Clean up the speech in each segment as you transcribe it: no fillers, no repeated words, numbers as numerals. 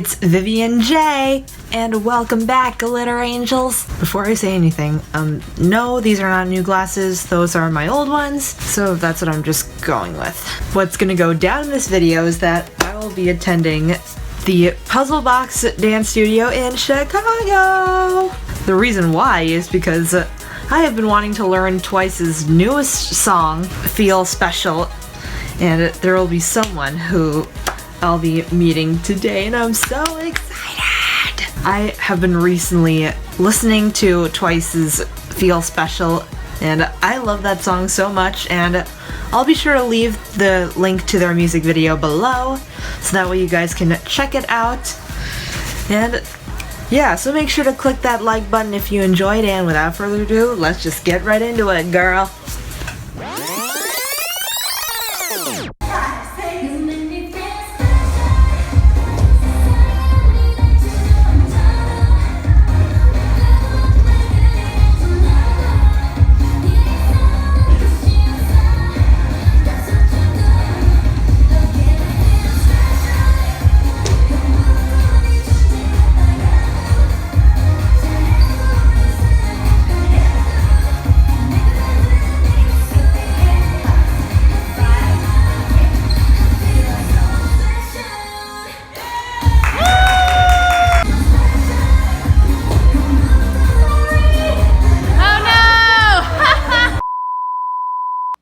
it's Vivian J, and welcome back, Glitter Angels. Before I say anything, no, these are not new glasses, those are my old ones, so that's what I'm just going with. What's gonna go down in this video is that I will be attending the Puzzle Box Dance Studio in Chicago. The reason why is because I have been wanting to learn Twice's newest song, Feel Special, and there will be someone who I'll be meeting today, and I'm so excited! I have been recently listening to Twice's Feel Special, and I love that song so much, and I'll be sure to leave the link to their music video below, so that way you guys can check it out. And yeah, so make sure to click that like button if you enjoyed, and without further ado, let's just get right into it, girl.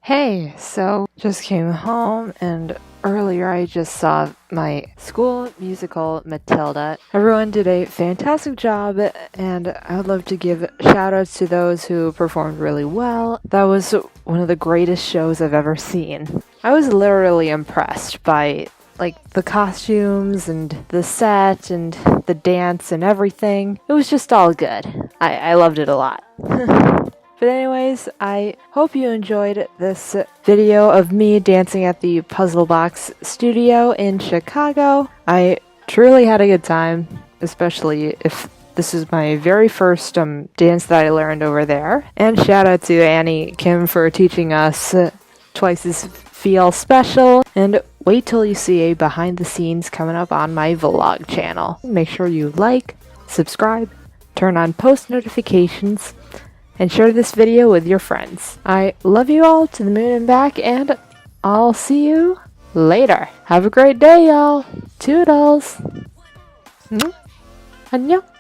Hey, so just came home and earlier I just saw my school musical Matilda. Everyone did a fantastic job, and I would love to give shout outs to those who performed really well. That was one of the greatest shows I've ever seen. I was literally impressed by the costumes and the set and the dance and everything. It was just all good. I loved it a lot. But anyways, I hope you enjoyed this video of me dancing at the Puzzle Box Studio in Chicago. I truly had a good time, especially if this is my very first dance that I learned over there. And shout out to Annie Kim for teaching us Twice's Feel Special. And wait till you see a behind the scenes coming up on my vlog channel. Make sure you like, subscribe, turn on post notifications, and share this video with your friends. I love you all to the moon and back, and I'll see you later. Have a great day, y'all. Toodles. 안녕.